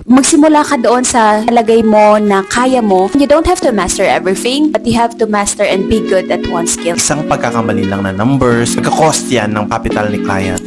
magsimula ka doon sa lagay mo na kaya mo. You don't have to master everything, but you have to master and be good at one skill. Isang pagkakamali lang na numbers, magka-cost yan ng capital ni client.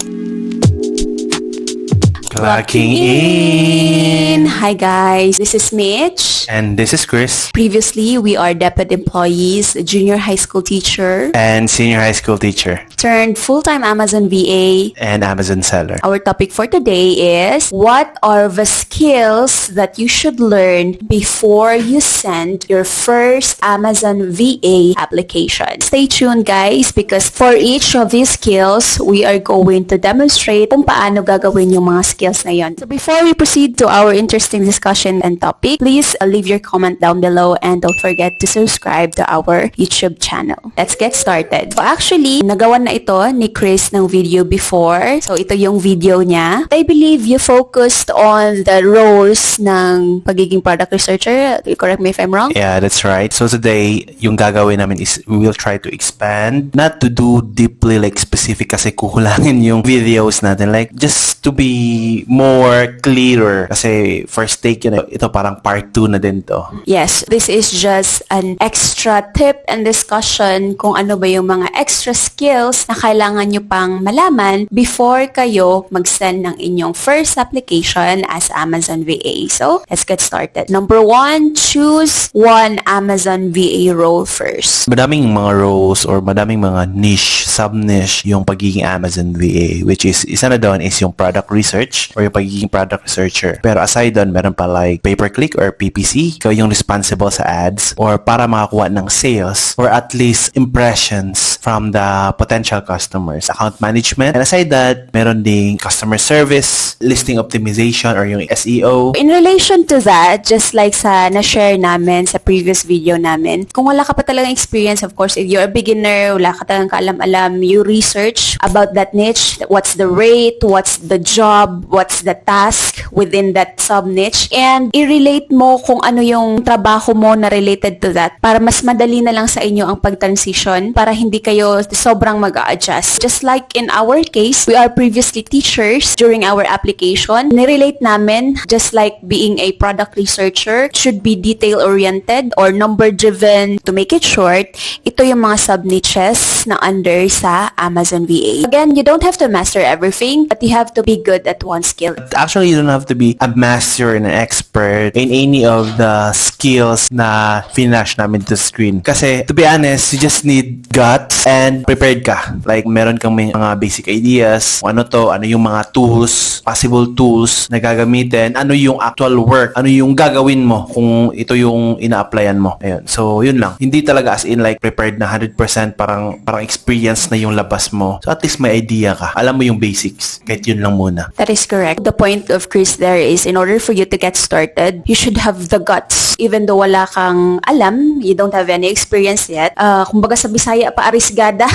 Clocking in! Hi guys, this is Mitch. And this is Chris. Previously, we are deputy employees, a junior high school teacher, And senior high school teacher. turned full-time Amazon VA. And Amazon seller. Our topic for today is, what are the skills that you should learn before you send your first Amazon VA application? Stay tuned guys, because for each of these skills, we are going to demonstrate kung paano gagawin yung mga skills na yon. So before we proceed to our interesting discussion and topic, please leave your comment down below and don't forget to subscribe to our YouTube channel. Let's get started. So actually, nagawa na ito ni Chris ng video before. So ito yung video niya. I believe you focused on the roles ng pagiging product researcher. Correct me if I'm wrong. Yeah, that's right. So today, yung gagawin namin is we will try to expand, not to do deeply like specific kasi kukulangin yung videos natin. Like just to be more clearer. Kasi first take yun, ito parang part 2 na din to. Yes, this is just an extra tip and discussion kung ano ba yung mga extra skills na kailangan nyo pang malaman before kayo mag-send ng inyong first application as Amazon VA. So, let's get started. Number 1, choose one Amazon VA role first. Madaming mga roles or madaming mga niche, sub-niche yung pagiging Amazon VA, which is, isa na doon is yung product research or yung pagiging product researcher. Pero aside doon, meron pa like pay-per-click or PPC. Ikaw yung responsible sa ads or para makakuha ng sales or at least impressions from the potential customers. Account management. And aside that, meron ding customer service, listing optimization or yung SEO. In relation to that, just like sa na-share namin sa previous video namin, kung wala ka pa talagang experience, of course, if you're a beginner, wala ka talagang kaalam-alam, you research about that niche, what's the rate, what's the job, what's the task within that sub-niche, and i-relate mo kung ano yung trabaho mo na related to that para mas madali na lang sa inyo ang pag-transition para hindi kayo sobrang mag-a-adjust. Just like in our case, we are previously teachers during our application. Nirelate namin, just like being a product researcher, should be detail-oriented or number-driven. To make it short, ito yung mga sub-niches na under sa Amazon VA. Again, you don't have to master everything, but you have to be good at one skill. Actually, you don't have to be a master and an expert in any of the skills na finish namin to screen. Kasi, to be honest, you just need guts and prepared ka. Like, meron kang mga basic ideas, kung ano to, ano yung mga tools, possible tools na gagamitin, ano yung actual work, ano yung gagawin mo kung ito yung ina-applyan mo. Ayun. So, yun lang. Hindi talaga as in like prepared na 100%, parang experience na yung labas mo. So, at least may idea ka. Alam mo yung basics. Kahit yun lang muna. That is correct. The point of Chris there is, in order for you to get started, you should have the guts. Even though wala kang alam, you don't have any experience yet. Kumbaga sa Bisaya pa, arisgada.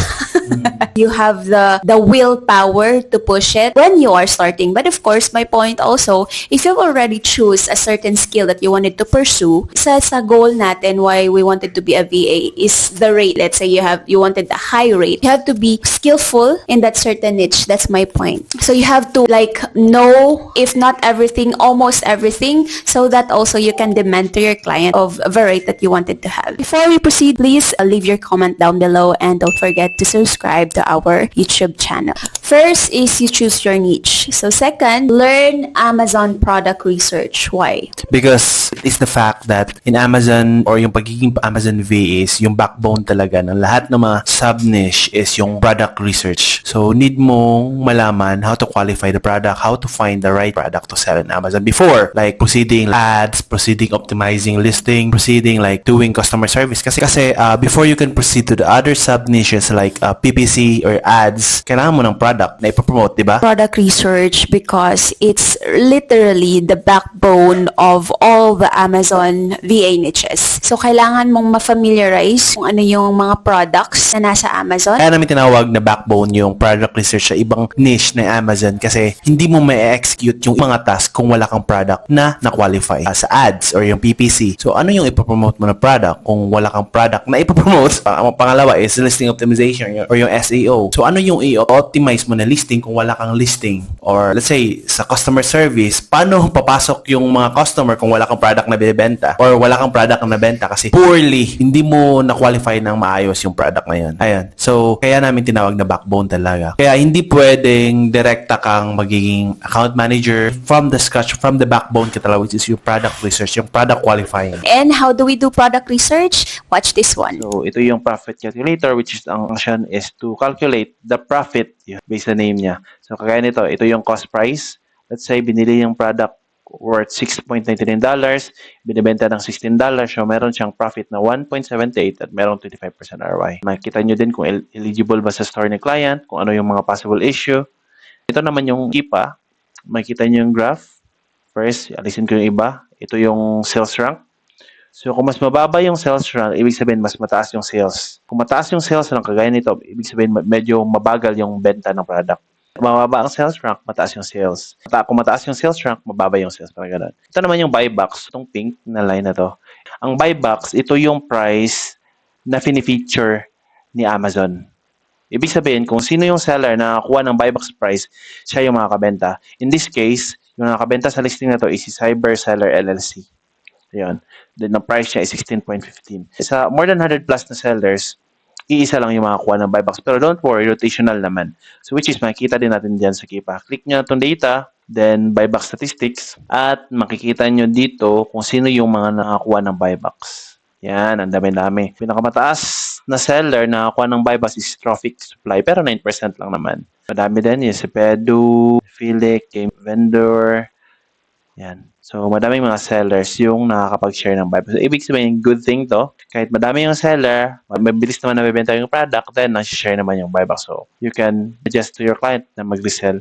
You have the willpower to push it when you are starting. But of course, my point also, if you've already choose a certain skill that you wanted to pursue, sa goal natin why we wanted to be a VA is the rate. Let's say you wanted a high rate. You have to be skillful in that certain niche. That's my point. So you have to like know, if not everything, almost everything, so that also you can demand to your client of the rate that you wanted to have. Before we proceed, please leave your comment down below and don't forget to subscribe to our YouTube channel. First is you choose your niche. So second, learn Amazon product research. Why? Because it's the fact that in Amazon or yung pagiging Amazon VA is yung backbone talaga ng lahat ng mga sub-niche is yung product research. So, need mong malaman how to qualify the product, how to find the right product to sell in Amazon before, like proceeding ads, proceeding optimizing listing, proceeding like doing customer service. Kasi before you can proceed to the other sub-niches like PPC or ads, kailangan mo ng product na ipopromote, di ba? Product research, because it's literally the backbone of all the Amazon VA niches. So, kailangan mong ma-familiarize kung ano yung mga products na nasa Amazon. Kaya namin tinawag na backbone yung product research sa ibang niche na Amazon kasi hindi mo ma-execute yung mga task kung wala kang product na na-qualify sa ads or yung PPC. So, ano yung ipopromote mo na product kung wala kang product na ipopromote? Pangalawa is listing optimization, or yung SEO. So ano yung i-optimize mo na listing kung wala kang listing? Or let's say, sa customer service, paano papasok yung mga customer kung wala kang product na binibenta? Or wala kang product na nabenta kasi poorly, hindi mo na-qualify ng maayos yung product na yun. Ayun. So, kaya namin tinawag na backbone talaga. Kaya hindi pwedeng direkta kang magiging account manager from the scratch, from the backbone ka talaga, which is yung product research, yung product qualifying. And how do we do product research? Watch this one. So, ito yung profit calculator, which is ang function is to calculate the profit based sa name niya. So, kagaya nito, ito yung cost price. Let's say, binili yung product worth $6.99, binibenta ng $16, so meron siyang profit na 1.78 at meron 25% ROI. Makikita nyo din kung eligible ba sa store ni client, kung ano yung mga possible issue. Ito naman yung KIPA. Makikita nyo yung graph. First, alisin ko yung iba. Ito yung sales rank. So, kung mas mababa yung sales rank, ibig sabihin mas mataas yung sales. Kung mataas yung sales rank, kagaya nito, ibig sabihin medyo mabagal yung benta ng product. Kung mababa ang sales rank, mataas yung sales. Kung mataas yung sales rank, mababa yung sales. Parang ganun. Ito naman yung buy box, itong pink na line na to. Ang buy box, ito yung price na fini-feature ni Amazon. Ibig sabihin, kung sino yung seller na nakakuha ng buy box price, siya yung makakabenta. In this case, yung nakakabenta sa listing na to is si Cyber Seller LLC. Ayan. Then, ang price niya is 16.15. Sa more than 100 plus na sellers, iisa lang yung makakuha ng buy box. Pero don't worry, rotational naman. So, which is, makikita din natin dyan sa Kipa. Click nyo itong data, then buy box statistics, at makikita nyo dito kung sino yung mga nakakuha ng buy box. Yan, ang dami-dami. Pinakamataas na seller na nakakuha ng buy box is Trophic Supply, pero 9% lang naman. Madami din, yung si Pedu, Philic, Game Vendor. Yan. So, madaming mga sellers yung nakakapag-share ng buy box. So, ibig sabihin, good thing to. Kahit madami yung seller, mabilis naman nabibenta yung product, then nasi-share naman yung buy box. So, you can suggest to your client na mag-resell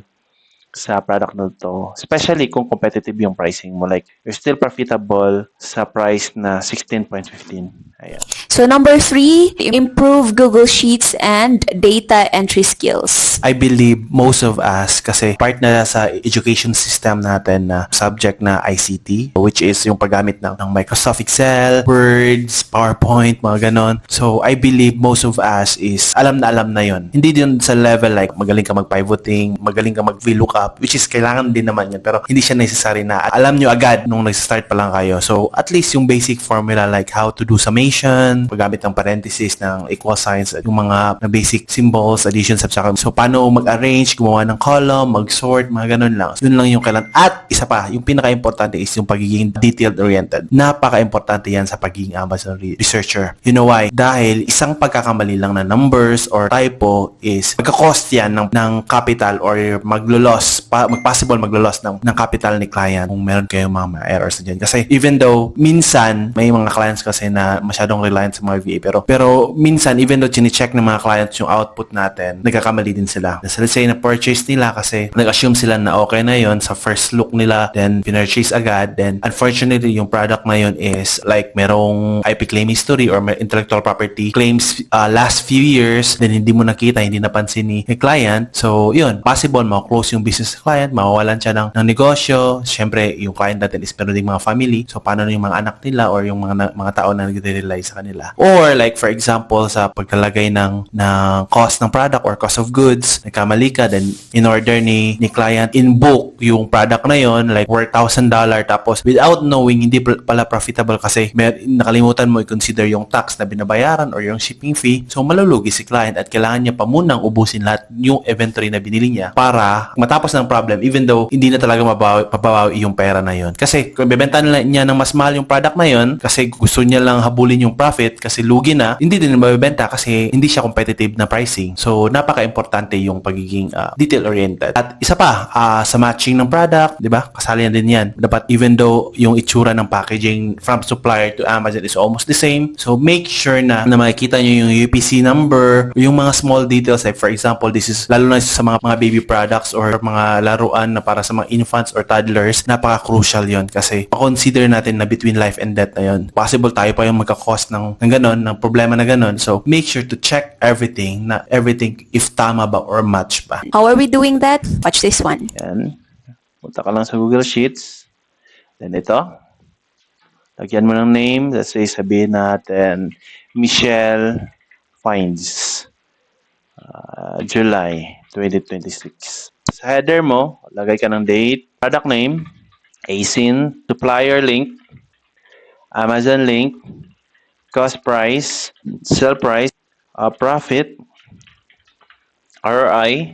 sa product na to. Especially kung competitive yung pricing mo. Like, you're still profitable sa price na 16.15. Ayan. So number 3, improve Google Sheets and data entry skills. I believe most of us, kasi part na sa education system natin na subject na ICT, which is yung paggamit ng Microsoft Excel, Words, PowerPoint, mga ganon. So, I believe most of us is alam na yon. Hindi din sa level like magaling ka mag-pivoting, magaling ka mag-VLOOKUP, which is kailangan din naman yan. Pero hindi siya necessary na alam nyo agad nung nag-start pa lang kayo. So, at least yung basic formula like how to do summation, paggamit ng parenthesis, ng equal signs, at yung mga basic symbols, addition, subtraction. So, paano mag-arrange, gumawa ng column, mag-sort, mga ganun lang. Yun lang yung kailangan. At isa pa, yung pinaka-importante is yung pagiging detailed-oriented. Napaka-importante yan sa pagiging Amazon researcher. You know why? Dahil isang pagkakamali lang na numbers or typo is magka-cost yan ng capital or maglo-loss, mag-possible maglo-loss ng capital ni client kung meron kayong mga errors na dyan. Kasi even though minsan may mga clients kasi na masyadong reliant sa mga VA, pero minsan even though chine-check ng mga clients yung output natin, nagkakamali din sila. So let's say na purchase nila kasi nag-assume sila na okay na yon sa first look nila, then pinurchase agad, then unfortunately yung product na yon is like merong IP claim history or may intellectual property claims last few years, then hindi mo nakita, hindi napansin ni client. So yun, possible ma-close yung business client, mawawalan siya ng negosyo. Siyempre yung client natin is meron ding mga family, so paano yung mga anak nila or yung mga tao na nag-rely sa kanila. Or like for example sa paglalagay ng cost ng product or cost of goods, nagkamali ka, then in order ni client in book yung product na yon like worth $1,000, tapos without knowing hindi pala profitable kasi nakalimutan mo i-consider yung tax na binabayaran or yung shipping fee, so malulugi si client at kailangan niya pa munang ubusin lahat yung inventory na binili niya para matapos ng problem even though hindi na talaga mababawi yung pera na yon. Kasi kung bebenta niya ng mas mahal yung product na yon kasi gusto niya lang habulin yung profit kasi lugi na, hindi din mabebenta kasi hindi siya competitive na pricing. So, napaka-importante yung pagiging detail-oriented. At isa pa, sa matching ng product, di ba? Kasali na din yan. Dapat even though yung itsura ng packaging from supplier to Amazon is almost the same, so make sure na makikita nyo yung UPC number, yung mga small details like for example, this is lalo na sa mga baby products or mga laruan na para sa mga infants or toddlers, napaka-crucial yon kasi consider natin na between life and death na yon. Possible tayo pa yung magka-cause ng ganon, ng problema na ganon. So, make sure to check everything if tama ba or match ba. How are we doing that? Watch this one. Yan. Punta ka lang sa Google Sheets. Then ito. Lagyan mo ng name. Let's say sabihin natin Michelle Finds. July 2026. Sa header mo, lagay ka ng date, product name, ASIN, supplier link, Amazon link, cost price, sell price, profit, ROI,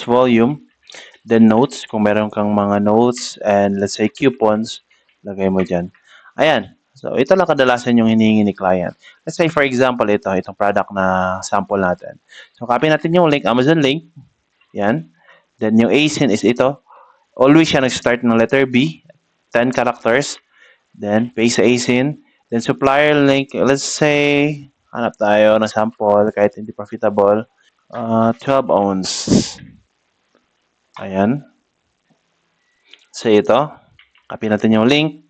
volume, then notes, kung meron kang mga notes and let's say coupons, lagay mo dyan. Ayan. So, ito lang kadalasan yung hinihingi ni client. Let's say, for example, itong product na sample natin. So, copy natin yung link, Amazon link. Yan. Then, yung ASIN is ito. Always siya nag-start ng letter B, 10 characters. Then, paste sa ASIN. Then, supplier link, let's say, hanap tayo ng sample kahit hindi profitable. 12 ounce. Ayan. So, ito. Copy natin yung link.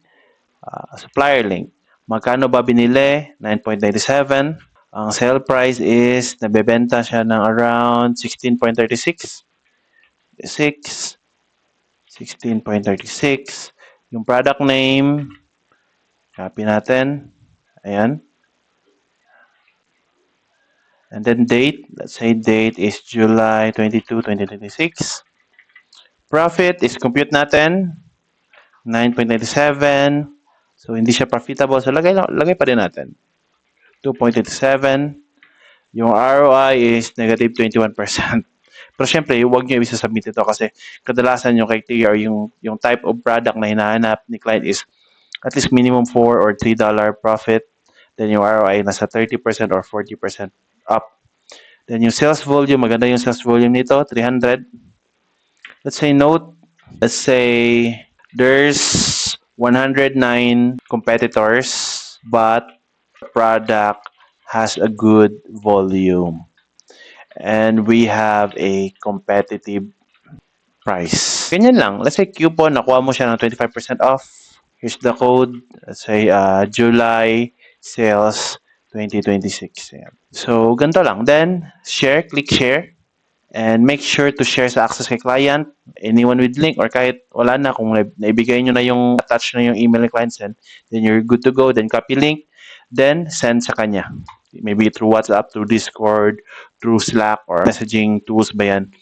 Supplier link. Magkano ba binili? 9.97. Ang sale price is, nabebenta siya ng around 16.36. 16.36. Yung product name, copy natin. Ayan. And then date, let's say date is July 22, 2026. Profit is compute natin. 9.97. So, hindi siya profitable. So, lagay pa din natin. 2.87. Yung ROI is negative 21%. Pero syempre, huwag nyo isa-submit ito kasi kadalasan yung criteria or yung type of product na hinahanap ni client is at least minimum $4 or $3 profit. Then yung ROI nasa 30% or 40% up. Then yung sales volume, maganda yung sales volume nito, 300. Let's say note, let's say there's 109 competitors, but the product has a good volume. And we have a competitive price. Ganyan lang. Let's say coupon, nakuha mo siya ng 25% off. Here's the code. Let's say July sales 2026. Ayan. So, ganito lang. Then, share, click share. And make sure to share sa access kay client, anyone with link, or kahit wala na, kung naibigay nyo na yung attach na yung email ni client send, then you're good to go. Then copy link, then send sa kanya. Maybe through WhatsApp, through Discord, through Slack, or messaging tools ba yan.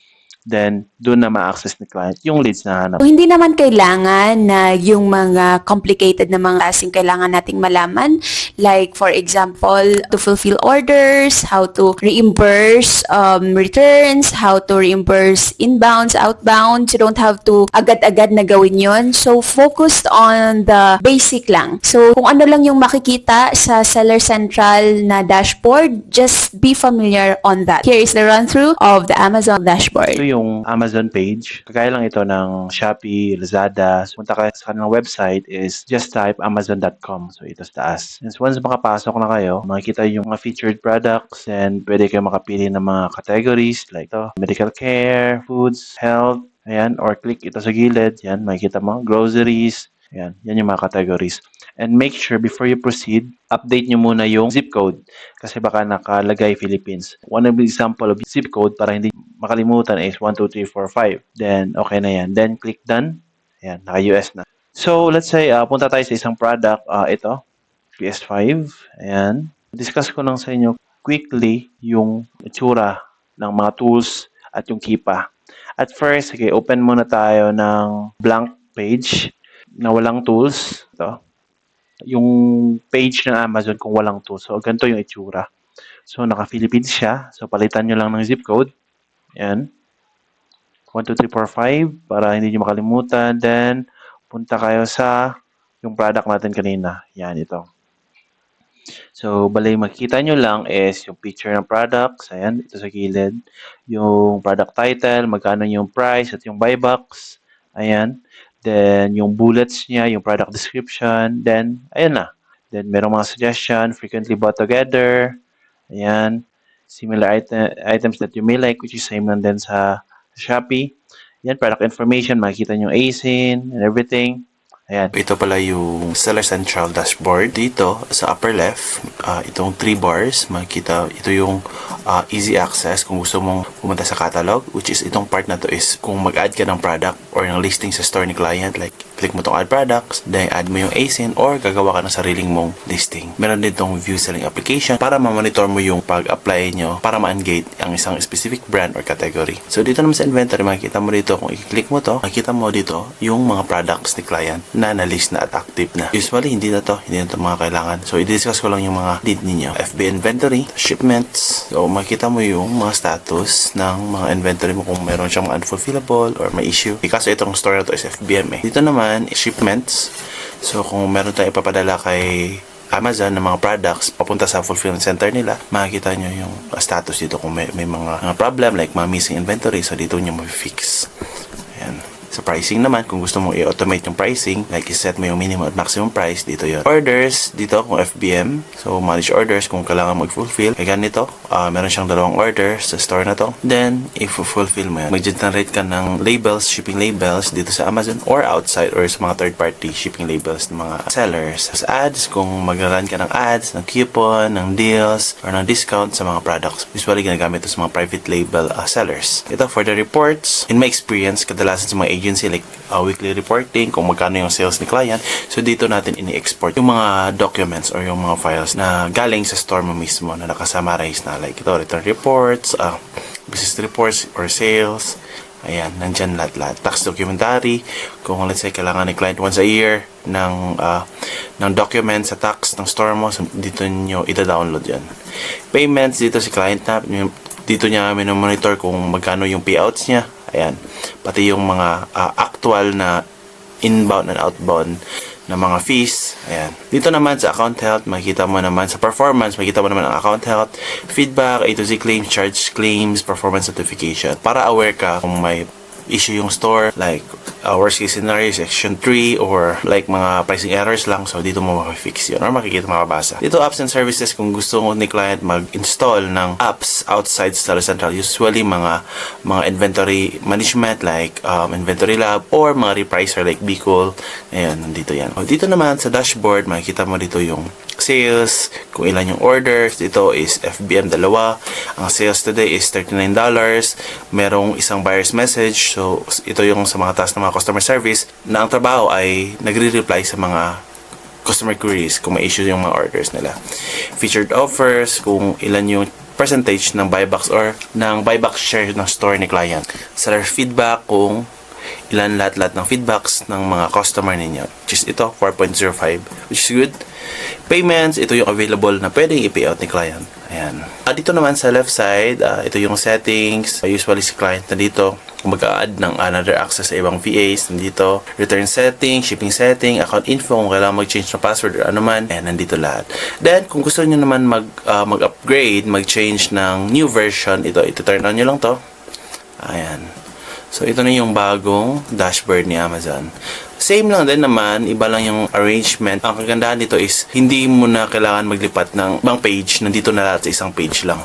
Then, doon na ma-access ni client yung leads na hanap. So, hindi naman kailangan na yung mga complicated na mga klaseng kailangan nating malaman. Like, for example, to fulfill orders, how to reimburse returns, how to reimburse inbounds, outbounds. You don't have to agad-agad na gawin yun. So, focused on the basic lang. So, kung ano lang yung makikita sa Seller Central na dashboard, just be familiar on that. Here is the run-through of the Amazon dashboard. Ito yung Amazon page. Kagaya lang ito ng Shopee, Lazada. So, punta kayo sa kanilang website is just type amazon.com. So, ito sa taas. And once makapasok na kayo, makikita yung mga featured products and pwede kayo makapili ng mga categories like ito, medical care, foods, health, ayan, or click ito sa gilid. Yan, makikita mo, groceries. Ayan, yan yung mga categories. And make sure before you proceed, update nyo muna yung zip code kasi baka nakalagay Philippines. One example of zip code para hindi makalimutan is 12345. Then, okay na yan. Then, click done. Ayan, naka-US na. So, let's say, punta tayo sa isang product. Ito, PS5. Ayan. Discuss ko lang sa inyo quickly yung itsura ng mga tools at yung Kipa. At first, sige, open muna tayo ng blank page na walang tools. Ito. Yung page ng Amazon kung walang tools. So, ganito yung itsura. So, naka-Philippines siya. So, palitan nyo lang ng zip code. Yan. 12345 para hindi nyo makalimutan. Then, punta kayo sa yung product natin kanina. Yan, ito. So, bali makikita nyo lang is yung picture ng products. Ayan, ito sa gilid. Yung product title, magkano yung price at yung buy box. Ayan. Then, yung bullets niya, yung product description. Then, ayan na. Then, merong mga suggestion, frequently bought together. Ayan. Similar items that you may like, which is same lang din sa Shopee. Yan, product information, makikita nyo ASIN and everything. Ayan. Ito pala yung Seller Central dashboard. Dito, sa upper left, itong 3 bars, makikita, ito yung easy access kung gusto mong pumunta sa catalog, which is itong part na to is kung mag-add ka ng product or ng listing sa store ni client, like click mo tong add products, then add mo yung ASIN or gagawa ka ng sariling mong listing. Meron din tong view selling application para ma-monitor mo yung pag-apply nyo para ma-ungate ang isang specific brand or category. So dito naman sa inventory, makikita mo dito, kung i-click mo to, makikita mo dito yung mga products ni client na na-list na at active na. Usually, hindi na to mga kailangan. So, i-discuss ko lang yung mga need ninyo. FB inventory, shipments. So, makita mo yung mga status ng mga inventory mo kung meron siyang mga unfulfillable or may issue. Kasi itong store na to is FBM eh. Dito naman, shipments. So, kung meron tayong ipapadala kay Amazon ng mga products papunta sa fulfillment center nila, makikita nyo yung status dito kung may mga problem like mga missing inventory. So, dito nyo ma-fix. Ayan. Sa pricing naman, kung gusto mong i-automate yung pricing, like i-set mo yung minimum at maximum price, dito yon. Orders, dito kung FBM, so manage orders kung kailangan mag-fulfill. Kaya ganito, meron siyang 2 orders sa store na to. Then, if-fulfill mo yan, mag-generate ka ng labels, shipping labels dito sa Amazon or outside or sa mga third-party shipping labels ng mga sellers. Sa ads, kung mag-run ka ng ads, ng coupon, ng deals, or ng discount sa mga products. Usually, ginagamit ito sa mga private label sellers. Ito, for the reports, in my experience, kadalasan sa mga agency like weekly reporting kung magkano yung sales ni client. So dito natin ini-export yung mga documents or yung mga files na galing sa store mo mismo na nakasummarize na like ito return reports, business reports or sales. Ayan, nandyan lahat-lahat. Tax documentary, kung let's say kailangan ni client once a year ng documents sa tax ng store mo, so dito nyo ita-download yan. Payments, dito si client na, dito niya monitor kung magkano yung payouts niya. Ayan. Pati yung mga actual na inbound and outbound na mga fees. Ayan. Dito naman sa account health, makikita mo naman sa performance, makikita mo naman ang account health, feedback, A to Z claims, charge claims, performance certification. Para aware ka kung may issue yung store, like worst case scenario, section 3, or like mga pricing errors lang. So, dito mo makifix yun or makikita, makabasa. Dito, apps and services, kung gusto mo ni client mag-install ng apps outside Seller Central, usually mga inventory management like Inventory Lab or mga repricer like Bicol. Ayan, nandito yan. O, dito naman sa dashboard, makikita mo dito yung sales, kung ilan yung orders. Dito is FBM 2. Ang sales today is $39. Merong isang buyer's message. So, ito yung sa mga task ng mga customer service na ang trabaho ay nagre-reply sa mga customer queries kung may issue yung mga orders nila. Featured offers, kung ilan yung percentage ng buybacks or ng buyback share ng store ni client. Seller feedback, kung ilan lahat-lahat ng feedbacks ng mga customer ninyo. Which is ito, 4.05, which is good. Payments, ito yung available na pwedeng i-payout ni client. Ayan. Dito naman sa left side, ito yung settings. Usually si client na dito, kung mag-a-add ng another access sa ibang VAs, nandito. Return setting, shipping setting, account info, kung kailangan mag-change ng password or ano man. Ayan, nandito lahat. Then, kung gusto nyo naman mag-upgrade, mag-change ng new version, ito turn on nyo lang to. Ayan. So, ito na yung bagong dashboard ni Amazon. Same lang din naman, iba lang yung arrangement. Ang kagandahan dito is, hindi mo na kailangan maglipat ng ibang page. Nandito na lahat sa isang page lang.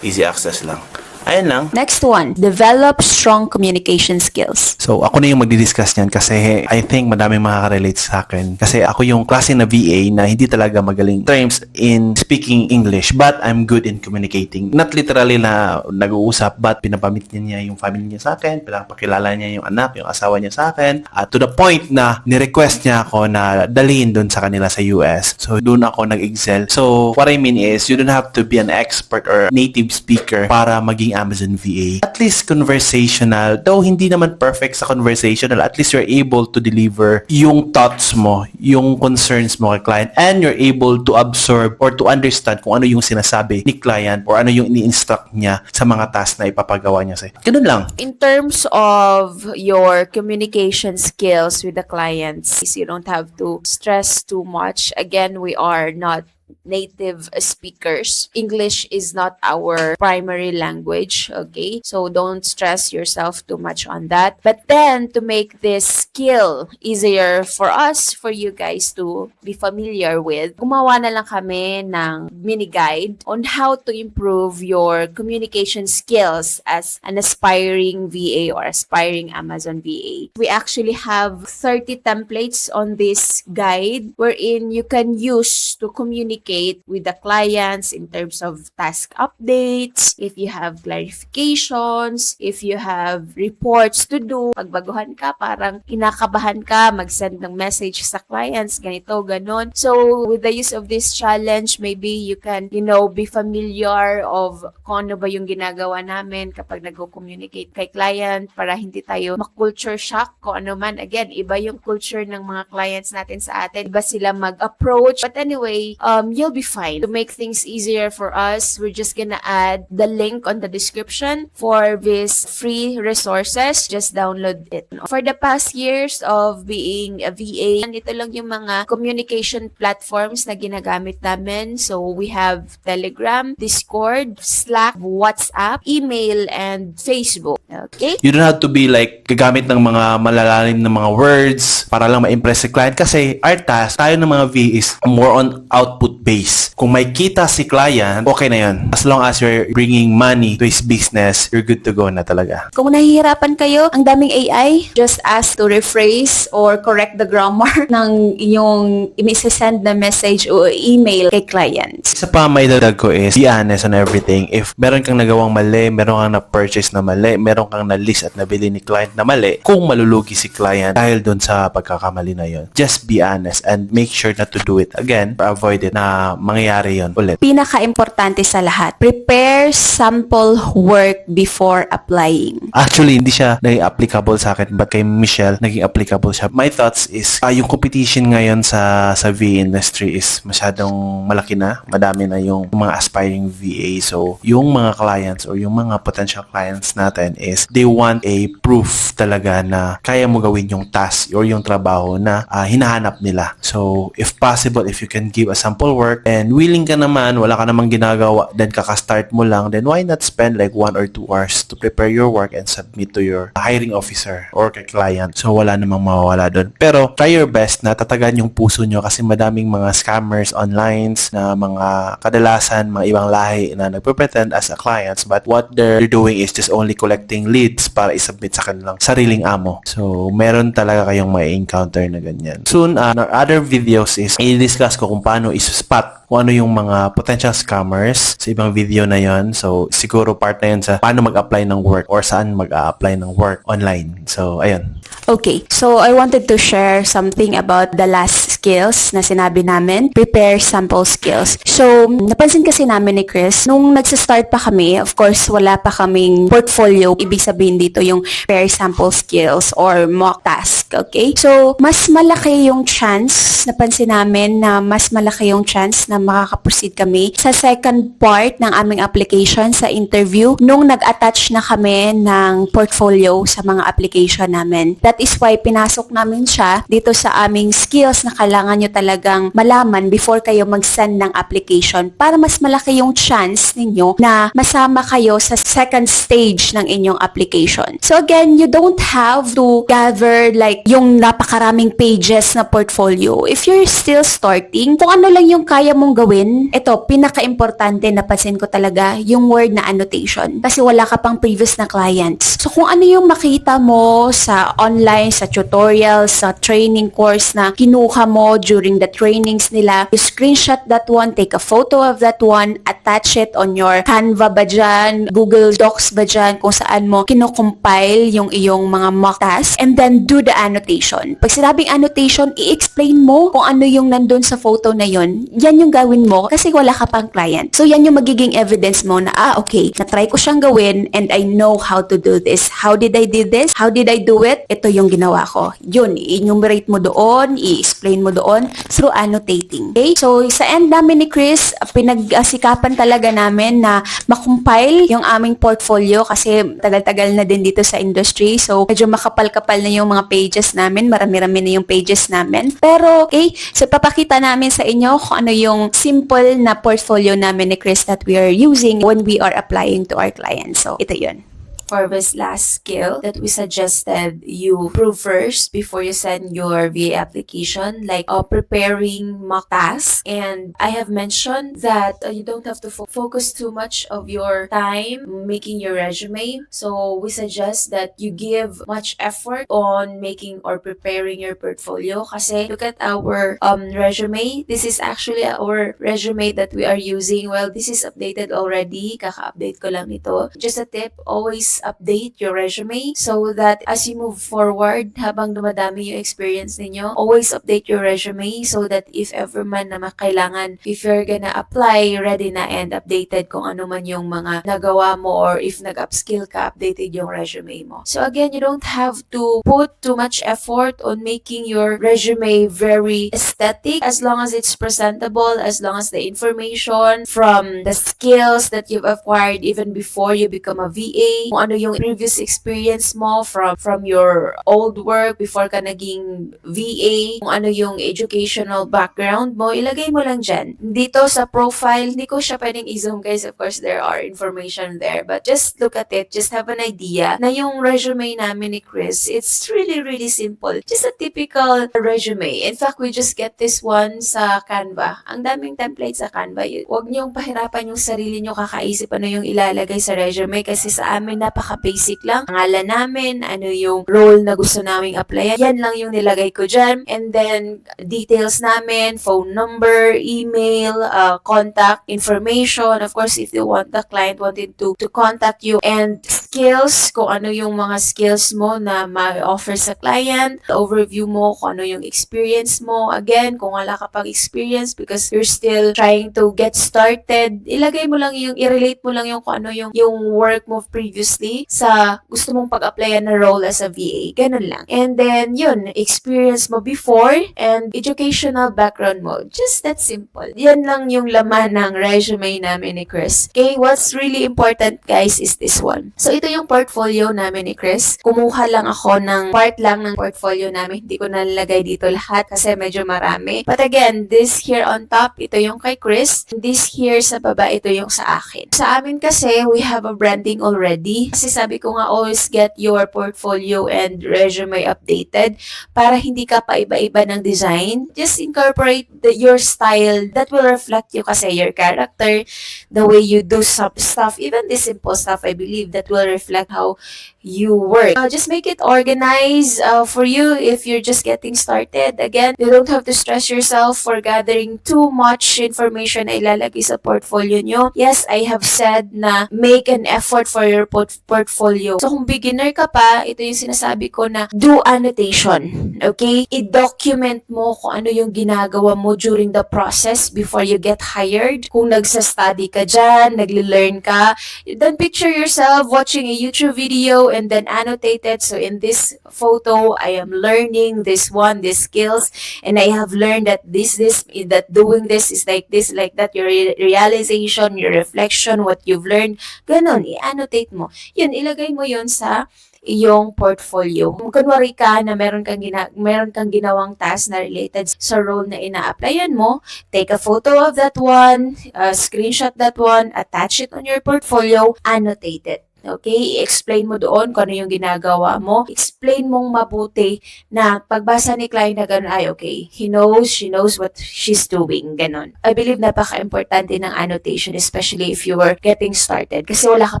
Easy access lang. Ayan lang. Next one, develop strong communication skills. So, ako na yung magdi-discuss niyan kasi I think madaming makaka-relate sa akin. Kasi ako yung klase na VA na hindi talaga magaling terms in speaking English, but I'm good in communicating. Not literally na nag-uusap, but pinapamit niya yung family niya sa akin, pinapakilala niya yung anak, yung asawa niya sa akin, at to the point na ni-request niya ako na dalhin doon sa kanila sa US. So, doon ako nag-excel. So, what I mean is, you don't have to be an expert or native speaker para maging Amazon VA. At least conversational, though hindi naman perfect sa conversational, at least you're able to deliver yung thoughts mo, yung concerns mo kay client, and you're able to absorb or to understand kung ano yung sinasabi ni client or ano yung ini-instruct niya sa mga task na ipapagawa niya sa'yo. Ganun lang. In terms of your communication skills with the clients, you don't have to stress too much. Again, we are not native speakers. English is not our primary language, okay? So don't stress yourself too much on that. But then, to make this skill easier for us, for you guys to be familiar with, gumawa na lang kami ng mini guide on how to improve your communication skills as an aspiring VA or aspiring Amazon VA. We actually have 30 templates on this guide wherein you can use to communicate with the clients in terms of task updates, if you have clarifications, if you have reports to do, pagbaguhan ka, parang kinakabahan ka, mag-send ng message sa clients, ganito, ganon. So, with the use of this challenge, maybe you can, be familiar of kung ano ba yung ginagawa namin kapag nag-communicate kay client para hindi tayo ma-culture shock kung ano man. Again, iba yung culture ng mga clients natin sa atin. Iba sila mag-approach. But anyway, you'll be fine. To make things easier for us, we're just gonna add the link on the description for these free resources. Just download it. For the past years of being a VA, ito lang yung mga communication platforms na ginagamit namin. So, we have Telegram, Discord, Slack, WhatsApp, email, and Facebook. Okay? You don't have to be like gagamit ng mga malalalim na mga words para lang ma-impress si client kasi our task, tayo ng mga VA is more on output base. Kung may kita si client, okay na yun. As long as you're bringing money to his business, you're good to go na talaga. Kung nahihirapan kayo, ang daming AI, just ask to rephrase or correct the grammar ng inyong i-send na message o email kay clients. Isa pa may dadag ko is be honest on everything. If meron kang nagawang mali, meron kang na-purchase na mali, meron kang na-list at nabili ni client na mali, kung malulugi si client dahil dun sa pagkakamali na yun, just be honest and make sure not to do it again or avoid it na mangyayari yun ulit. Pinaka-importante sa lahat, prepare sample work before applying. Actually, hindi siya naging applicable sa akin but kay Michelle, naging applicable siya. My thoughts is, yung competition ngayon sa VA industry is masyadong malaki na. Madami na yung mga aspiring VA. So, yung mga clients or yung mga potential clients natin is they want a proof talaga na kaya mo gawin yung task or yung trabaho na hinahanap nila. So, if possible, if you can give a sample work and willing ka naman, wala ka namang ginagawa, then kaka-start mo lang, then why not spend like 1 or 2 hours to prepare your work and submit to your hiring officer or kay client. So, wala namang mawawala doon. Pero, try your best na tatagan yung puso nyo kasi madaming mga scammers online na mga kadalasan, mga ibang lahi na nagpe-pretend as a clients but what they're doing is just only collecting leads para isubmit sa kanilang sariling amo. So, meron talaga kayong ma-encounter na ganyan. Soon, our other videos is i-discuss ko kung paano i-spot kung ano yung mga potential scammers sa ibang video na yon. So, siguro part na yun sa paano mag-apply ng work or saan mag-a-apply ng work online. So, ayun. Okay, so I wanted to share something about the last skills na sinabi namin, prepare sample skills. So, napansin kasi namin ni Chris, nung nagsa-start pa kami, of course, wala pa kaming portfolio. Ibig sabihin dito yung prepare sample skills or mock task, okay? So, mas malaki yung chance, napansin namin na mas malaki yung chance na makakaproceed kami sa second part ng aming application sa interview nung nag-attach na kami ng portfolio sa mga application namin. That is why pinasok namin siya dito sa aming skills na kailangan nyo talagang malaman before kayo mag-send ng application para mas malaki yung chance ninyo na masama kayo sa second stage ng inyong application. So again, you don't have to gather like yung napakaraming pages na portfolio. If you're still starting, kung ano lang yung kaya mong gawin, ito, pinaka-importante napansin ko talaga yung word na annotation kasi wala ka pang previous na clients. So kung ano yung makita mo sa online, sa tutorials, sa training course na kinuha mo during the trainings nila, you screenshot that one, take a photo of that one, attach it on your Canva ba dyan, Google Docs ba dyan, kung saan mo kinocompile yung iyong mga mock tasks, and then do the annotation. Pag sinabing annotation, i-explain mo kung ano yung nandun sa photo na yun. Yan yung gawin mo kasi wala ka pang client. So yan yung magiging evidence mo na, okay, na-try ko siyang gawin and I know how to do this. How did I do this? How did I do it? Ito yung ginawa ko. Yun, enumerate mo doon, i-explain mo doon through annotating. Okay? So, sa end namin ni Chris, pinagsikapan talaga namin na makompile yung aming portfolio kasi tagal-tagal na din dito sa industry. So, medyo makapal-kapal na yung mga pages namin. Marami-rami na yung pages namin. Pero, okay, so papakita namin sa inyo kung ano yung simple na portfolio namin ni Chris that we are using when we are applying to our clients. So, ito yun. For this last skill that we suggested you prove first before you send your VA application, like preparing mock tasks. And I have mentioned that you don't have to focus too much of your time making your resume. So we suggest that you give much effort on making or preparing your portfolio. Kasi look at our resume. This is actually our resume that we are using. Well, this is updated already. Kaka-update ko lang ito. Just a tip, always update your resume so that as you move forward, habang dumadami yung experience ninyo, always update your resume so that if ever man na makailangan, if you're gonna apply, ready na and updated kung ano man yung mga nagawa mo, or if nag-upskill ka, updated yung resume mo. So again, you don't have to put too much effort on making your resume very aesthetic, as long as it's presentable, as long as the information from the skills that you've acquired even before you become a VA, kung ano yung previous experience mo from your old work before ka naging VA, kung ano yung educational background mo, ilagay mo lang dyan. Dito sa profile, hindi ko siya pwedeng i-zoom guys, of course there are information there, but just look at it, just have an idea na yung resume namin ni Chris, it's really simple. Just a typical resume. In fact, we just get this one sa Canva. Ang daming templates sa Canva. Huwag niyong pahirapan yung sarili niyo kakaisip ano yung ilalagay sa resume kasi sa amin napaka-basic lang. Pangalan namin, ano yung role na gusto naming applyan. Yan lang yung nilagay ko dyan. And then, details namin, phone number, email, contact information. Of course, if you want the client wanted to contact you. And skills, kung ano yung mga skills mo na ma-offer sa client. Overview mo kung ano yung experience mo. Again, kung wala ka pang experience because you're still trying to get started, ilagay mo lang yung, i-relate mo lang yung kung ano yung work mo previously sa gusto mong pag-applyan na role as a VA. Ganun lang. And then, yun, experience mo before and educational background mo. Just that simple. Yan lang yung laman ng resume namin ni Chris. Okay, what's really important, guys, is this one. So, ito yung portfolio namin ni Chris. Kumuha lang ako ng part lang ng portfolio namin. Hindi ko nalagay dito lahat kasi medyo marami. But again, this here on top, ito yung kay Chris. This here sa baba, ito yung sa akin. Sa amin kasi, we have a branding already. Kasi sabi ko nga, always get your portfolio and resume updated para hindi ka pa iba-iba ng design. Just incorporate your style that will reflect you kasi your character, the way you do some stuff, even the simple stuff, I believe, that will reflect how you work. Just make it organized for you if you're just getting started. Again, you don't have to stress yourself for gathering too much information na ilalagay sa portfolio nyo. Yes, I have said na make an effort for your portfolio. So, kung beginner ka pa, ito yung sinasabi ko na do annotation. Okay? I-document mo kung ano yung ginagawa mo during the process before you get hired. Kung nagsa-study ka dyan, nagli-learn ka, then picture yourself watching a YouTube video and then annotate it. So, in this photo, I am learning this skills, and I have learned that that doing this is like this, like that, your realization, your reflection, what you've learned, ganun, i-annotate mo. Yun, ilagay mo yun sa iyong portfolio. Kung kunwari ka na meron kang ginawang task na related sa role na ina-applyan mo, take a photo of that one, screenshot that one, attach it on your portfolio, annotate it. Okay? I-explain mo doon kung ano yung ginagawa mo. Explain mong mabuti na pagbasa ni client na gano'n, ay okay, she knows what she's doing. Ganon. I believe napaka-importante ng annotation, especially if you were getting started. Kasi wala ka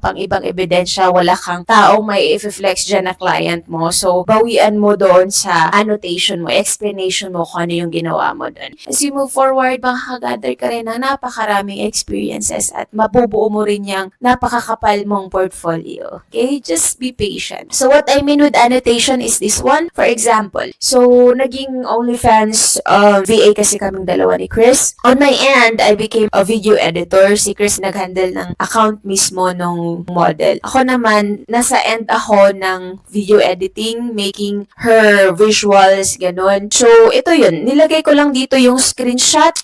pang ibang ebidensya, wala kang taong may i-flex dyan na client mo. So, bawian mo doon sa annotation mo, explanation mo kung ano yung ginawa mo doon. As you move forward, makakagather ka rin ng napakaraming experiences at mabubuo mo rin yung napakakapal mong portfolio. portfolio. Okay? Just be patient. So what I mean with annotation is this one. For example, so naging OnlyFans VA kasi kaming dalawa ni Chris. On my end, I became a video editor. Si Chris nag-handle ng account mismo nung model. Ako naman, nasa end ako ng video editing, making her visuals, ganun. So, ito yun. Nilagay ko lang dito yung screenshot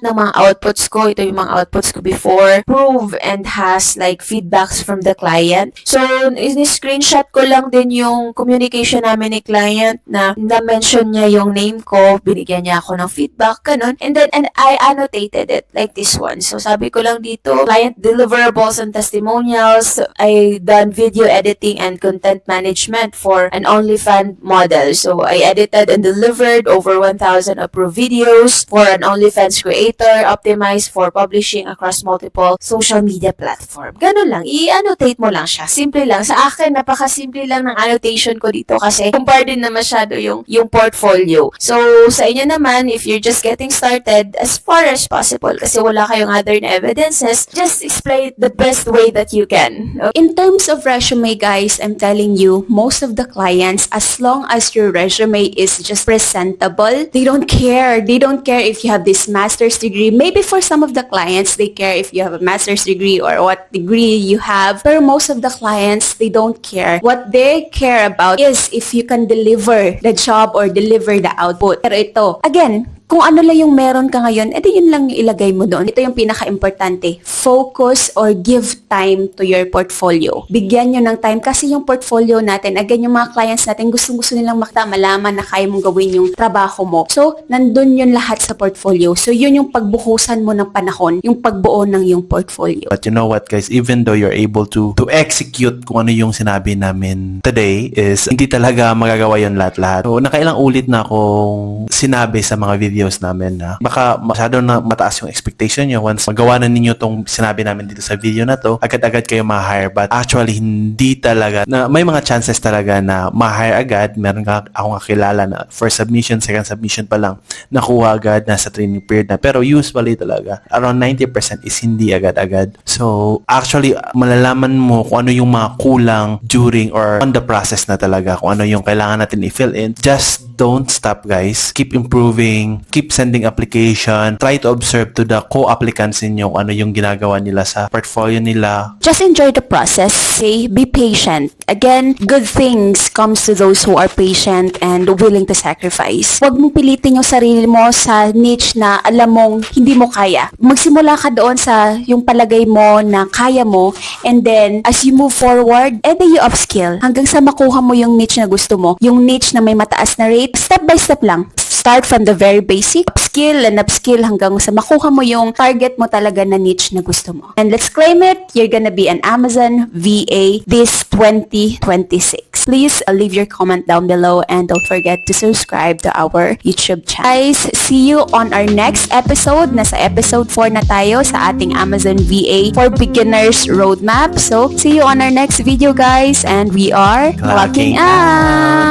ng mga outputs ko. Ito yung mga outputs ko before. Prove and has like feedbacks from the client. So, in-screenshot ko lang din yung communication namin ni client na na-mention niya yung name ko, binigyan niya ako ng feedback, ganun. And I annotated it like this one. So, sabi ko lang dito, client deliverables and testimonials. I done video editing and content management for an OnlyFans model. So, I edited and delivered over 1,000 approved videos for an OnlyFans creator, optimized for publishing across multiple social media platform. Ganun lang. I-annotate mo lang siya. Simple lang. Sa akin, napaka-simple lang ng annotation ko dito kasi compare din na masyado yung portfolio. So, sa inyo naman, if you're just getting started, as far as possible, kasi wala kayong other na evidences, just explain the best way that you can. In terms of resume, guys, I'm telling you, most of the clients, as long as your resume is just presentable, they don't care. They don't care if you have this master's degree. Maybe for some of the clients, they care if you have a master's degree or what degree you have. But most of the clients, they don't care. What they care about is if you can deliver the job or deliver the output. Pero ito, again, kung ano lang yung meron ka ngayon, edi yun lang yung ilagay mo doon. Ito yung pinaka-importante. Focus or give time to your portfolio. Bigyan nyo ng time kasi yung portfolio natin, again, yung mga clients natin, gusto nilang malaman na kaya mong gawin yung trabaho mo. So, nandun yun lahat sa portfolio. So, yun yung pagbuhusan mo ng panahon, yung pagbuo ng yung portfolio. But you know what, guys, even though you're able to execute kung ano yung sinabi namin today, is hindi talaga magagawa yun lahat-lahat. So, nakailang ulit na akong sinabi sa mga videos namin na baka masyado na mataas yung expectation nyo. Once magawa na ninyo tong sinabi namin dito sa video na to, agad-agad kayo ma-hire. But actually, hindi talaga. Na may mga chances talaga na ma-hire agad. Meron akong kakilala na first submission, second submission pa lang, nakuha agad, nasa training period na. Pero usually talaga, around 90% is hindi agad-agad. So, actually, malalaman mo kung ano yung mga kulang during or on the process na talaga, kung ano yung kailangan natin i-fill in. Just don't stop, guys. Keep improving. Keep sending application. Try to observe to the co-applicants ninyo kung ano yung ginagawa nila sa portfolio nila. Just enjoy the process. Okay? Be patient. Again, good things comes to those who are patient and willing to sacrifice. Huwag mong pilitin yung sarili mo sa niche na alam mong hindi mo kaya. Magsimula ka doon sa yung palagay mo na kaya mo, and then as you move forward, edi you upskill hanggang sa makuha mo yung niche na gusto mo. Yung niche na may mataas na rate, step by step lang. Start from the very basic, upskill and upskill hanggang sa makuha mo yung target mo talaga na niche na gusto mo. And let's claim it, you're gonna be an Amazon VA this 2026. Please leave your comment down below and don't forget to subscribe to our YouTube channel. Guys, see you on our next episode. Nasa episode 4 na tayo sa ating Amazon VA for Beginners Roadmap. So, see you on our next video, guys, and we are clocking out!